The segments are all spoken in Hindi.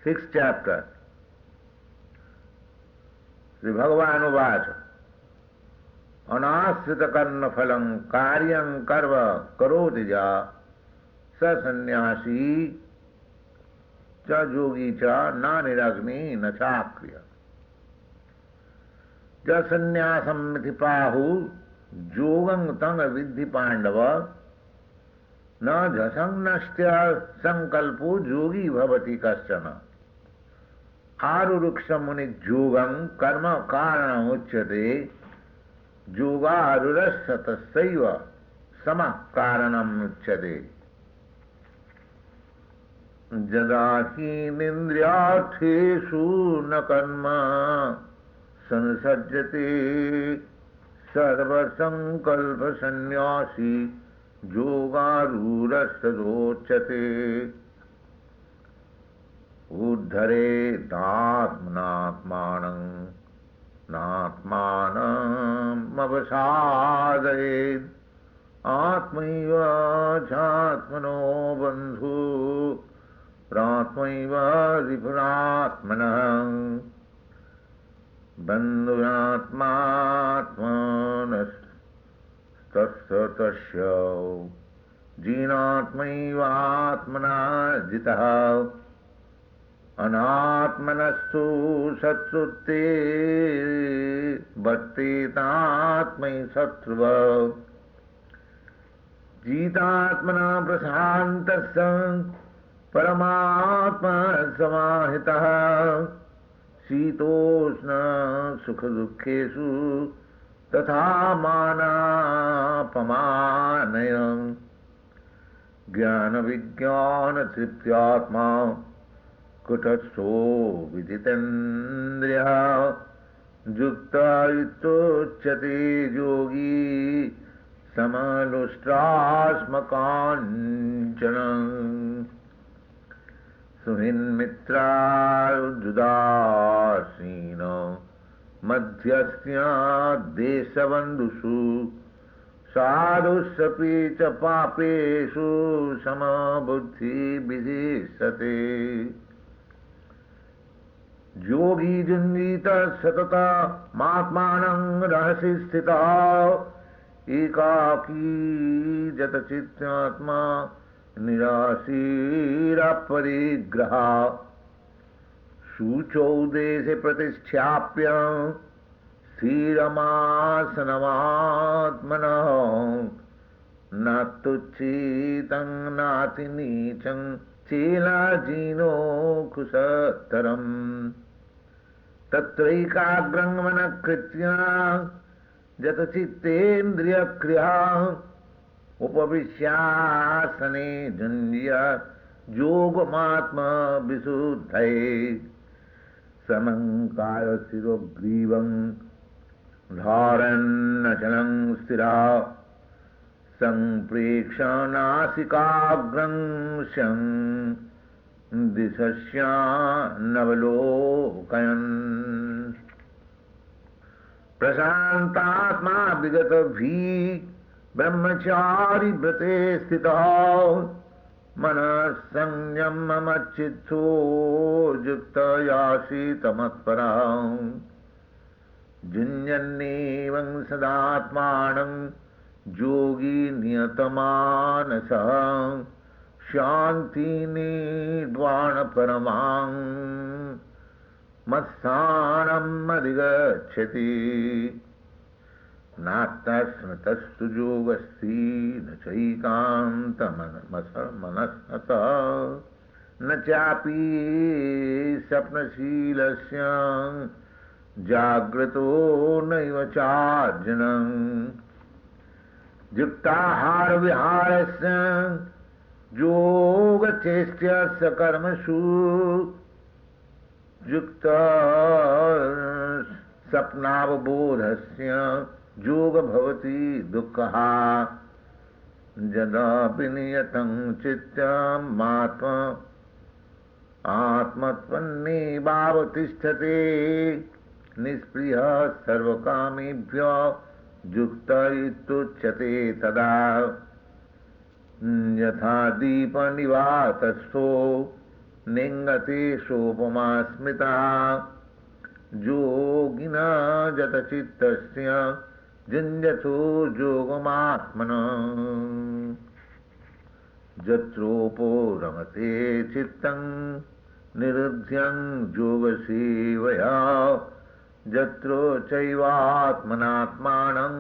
6th chapter. Sri Bhagavan uvaच अनाश्रित कर्म फलं कार्यं कर्म करोति जा स सन्यासी च योगी च न निरग्नि न चाक्रिय ज सन्यासं इति प्राहु योगं तं विद्धि पांडव न झसंनष्ट्य संकल्पो योगी भवति कश्चन आरुरुक्ष मुनि योगं कर्म कारणम् उच्यते योगारुरस्य तस्यैव समः कारणम् उच्यते यदा हीनिन्द्रियार्थेषु न कर्म संसज्जते सर्वसंकल्प सन्यासी योगारूढस्तदोच्यते उद्धरेदात्मनात्मानं नात्मानमवसादयेत् आत्मैव चात्मनो बन्धु प्रात्मैव रिपुरात्मनः बन्धुरात्मात्मनस्तस्य जीनात्मैवात्मना जितः अनात्मनस्तु शत्रुते वर्तेतात्मै शत्रुव जीतात्मना प्रशान्तस्य परमात्मा समाहितः शीतोष्ण सुख दुखेषु तथा मानापमानय ज्ञान विज्ञान तृप्त्यात्मा कुटस्थो विदितेन्द्रियः युक्ता युक्तोच्यते योगी समलुष्टास्मकाञ्चनम् सुहृन्मित्रार्जुदासीनो मध्यस्थ्या देशबन्धुषु साधुष्वपि च पापेषु समबुद्धिर्विधिशते योगी जुञ्जीत सततमात्मानं रहसि स्थितः एकाकी जतचित्तात्मा निराशीरपरिग्रह शुचौ देशे प्रतिष्ठाप्य स्थिरमासनमात्मनः न तुच्छितं नातिनीचं चेलाजीनो कुशतरम् तत्रैकाग्रं मनः कृत्य जतचित्तेन्द्रियक्रिया उपविश्यासने जुञ्ज्य योगमात्मविशुद्धये समङ्काय शिरोग्रीवं धारन्नचलं स्थिरा संप्रेक्षणासिकाग्रं शं दिशस्यानवलोकयन् प्रशान्तात्मा विगतभिः ब्रह्मचारी व्रते स्थितः मनः संयममच्चित्तो युक्तयासीतमत्परः जुञ्जन्नेवं सदात्मानं योगी नियतमानसः शान्तिनिर्वाणपरमां मत्स्थानम् अधिगच्छति नात्तस्मृतस्तु योगस्ति न चैकान्तमनस्तः न चापि स्वप्नशीलस्य जाग्रतो नैव चार्जुनं युक्ताहार विहारस्य योगचेष्ट्यस्य कर्मसु युक्त सपनावबोधस्य योग भवति दुःखः यदा विनियतं चित्तम् आत्मत्वन्नेवावतिष्ठते निष्प्रियः सर्वकामेभ्यो युक्त इत्युच्यते तदा यथा दीपनिवातस्थो निंगते सोपमा स्मृता जोगिना जतचित्तस्य जिञ्जतो योगमात्मनः जत्रोपो रमते चित्तं निरुध्यं योगसेवया जत्रो चैवात्मनात्मानं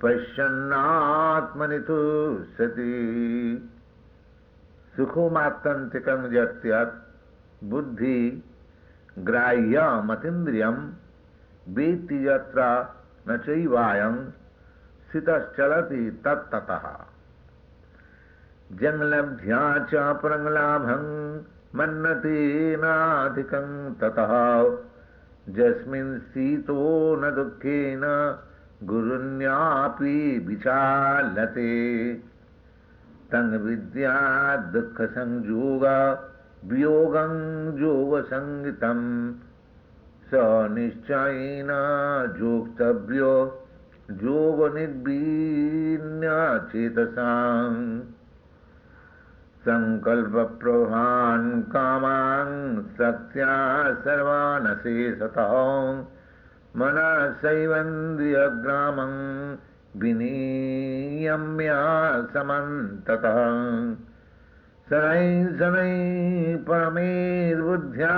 पश्यन्नात्मनि तुष्यति सुखमात्यन्तिकं यत् बुद्धि ग्राह्यमतीन्द्रियं वेत्ति यत्र न चैवायं स्थितश्चलति तत्ततः जंलब्ध्या च परंलाभं मन्नते नाधिकं ततः जस्मिन् स्थितो न दुःखेन गुरुण्यापि विचाल्यते तं विद्या दुःखसंयोग वियोगं योगसंगितं स निश्चयेन योक्तव्यो योगनिर्वीण्य चेतसां संकल्प प्रभान् कामान् शक्त्या सर्वान् शेषतः मनसैवेन्द्रियग्रामं विनियम्य समन्ततः शनैः शनैः परमेर्बुद्ध्या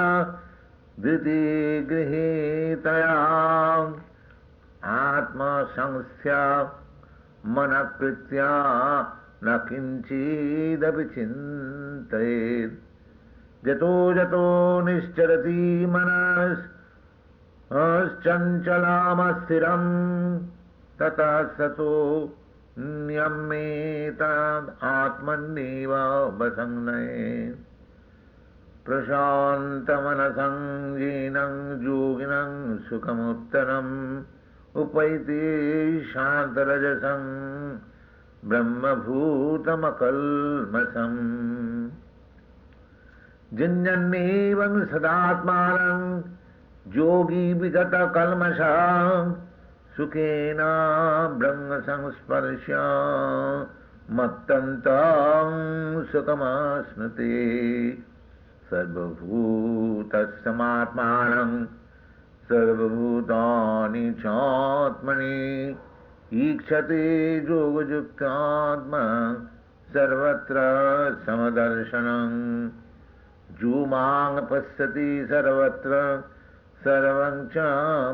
धृति गृहीतया आत्मसंस्थ्या मनकृत्या न किंचिदपि चिन्तयेत् जतो जतो निश्चरति मनश्चञ्चलामस्थिरं ततः सतो नियम्येताद् आत्मन्नेव वसंनयेत् प्रशान्तमनसं येनं योगिनं सुखमुत्तरम् उपैति शान्तरजसं ब्रह्मभूतमकल्मषम् जिञ्जन्नेवं सदात्मानं योगी विगतकल्मषः सुखेन ब्रह्मसंस्पर्श्य मत्तन्तं सुखमाश्नुते सर्वभूतस्थमात्मानं सर्वभूतानि चात्मनि ईक्षते योगयुक्तात्मा सर्वत्र समदर्शनं जो मां पश्यति सर्वत्र सर्वं च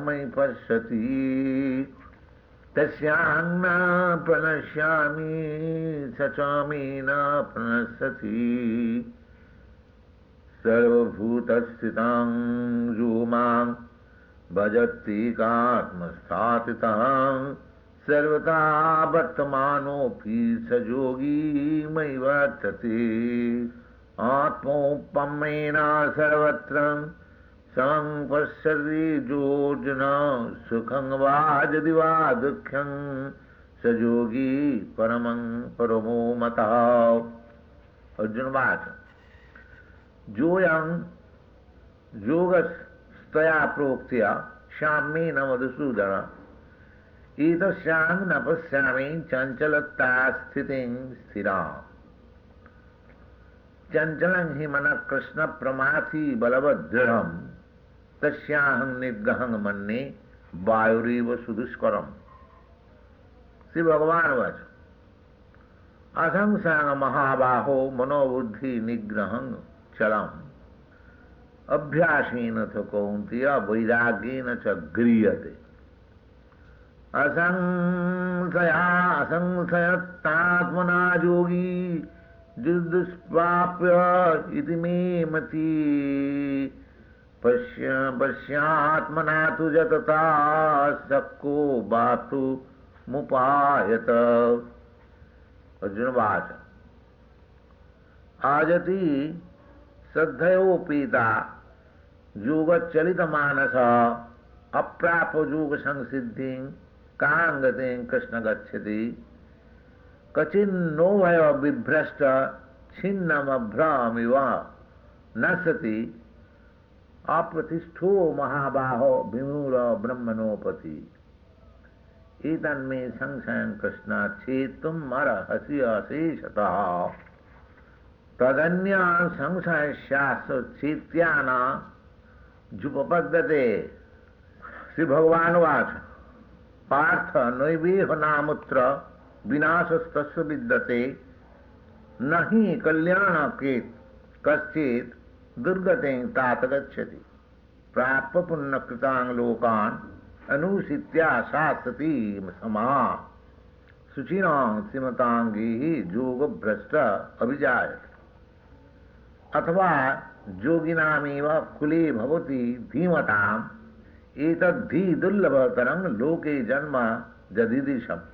मयि पश्यति तस्यां न प्रणश्यामि स च मे न प्रणश्यति सर्वभूतस्थितं यो मां भजत्येकात्मस्थातितः सर्वथा वर्तमानोऽपि स योगी मयि वर्तते आत्मोपमेन सर्वत्र समं पश्यति योऽर्जुन सुखं वा यदि वा दुःखं स योगी परमो मतः। अर्जुनवाच जोऽयं योगस्तया प्रोक्त्या साम्येन मधुसूदन एतस्यां न पश्यामि चञ्चलता स्थितिं स्थिराम् चंचलं हि मनः कृष्ण प्रमाथि बलवदृढ़ं तस्याहं निग्रहं मन्ये वायुरेव सुदुष्करम्। श्री भगवान वच असंशयं महाबाहो मनोबुद्धि निग्रहं चलम् अभ्यासेन च कौन्तेय वैराग्येन च गृह्यते असंशयत्तात्मना योगी दुष्प्राप्य इति मे मति पश्यात्मना तु जतता सक्को बातु मुपायत। अर्जुनवाच आजति श्रद्धयोपेता योगचलितमानस अप्राप योग संसिद्धिं कांगतिं कृष्ण गच्छति कचिन्नो भय विभ्रष्ट छिन्नमभ्रमिव नश्यति अप्रतिष्ठो महाबाहो विमूढ़ ब्रह्मणोपति एतन्मे संशयं कृष्ण छेतुम् अर्हसि अशेषतः। तदन्य संशयस्यास्तीत्यान जुपपद्यते। श्री भगवान वाच पार्थ नैवेह नामुत्र विनाशस्तस्य विद्यते न हि कल्याणकृत् कश्चित् दुर्गतिं तात गच्छति। प्राप्य पुण्यकृतान् लोकान् अनुशित्या शास्ति समा शुचिनां श्रीमतांगी योगभ्रष्ट अभिजायते। अथवा योगिनामेव कुले भवति धीमताम् एतद्धि दुर्लभतरं लोके जन्म जदिदृशम्।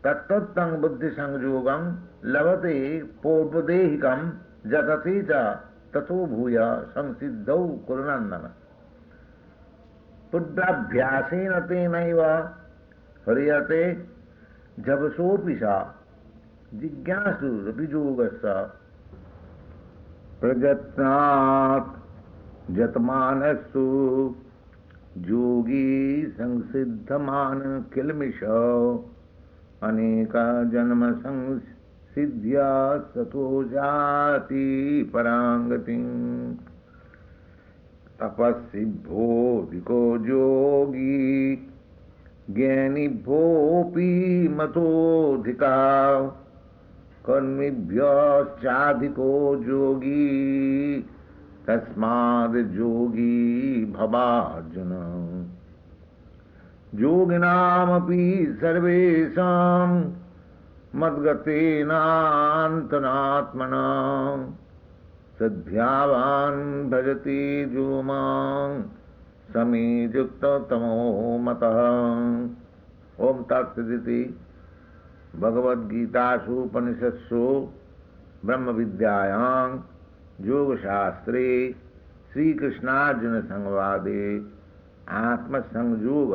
तत्तत्तं बुद्धिसंयोगं लभते पौर्वदेहिकं जतते च ततो भूय संसिद्धौ कुरुनन्दन। पुत्राभ्यासेन तेनैव ह्रियते जपसोऽपि स जिज्ञासुरपि योगस्य प्रयत्नात् यतमानस्तु योगी संसिद्धमान किलमिषौ अनेका जन्म संसिद्ध्या ततो जाति परांगतिं। तपस्विभ्योऽधिको योगी ज्ञानिभ्योऽपि मतोऽधिका कर्मिभ्यश्चाधिको योगी तस्माद् योगी भवार्जुन। योगिनामपि सर्वेषां मद्गतेनान्तरात्मना सद्भावान् भजति यो मां समे युक्ततमो मतः। ओम तत्सदिति भगवद्गीतासु उपनिषत्सु ब्रह्म विद्यायां योगशास्त्रे श्रीकृष्णार्जुन संवादे आत्मसंयोग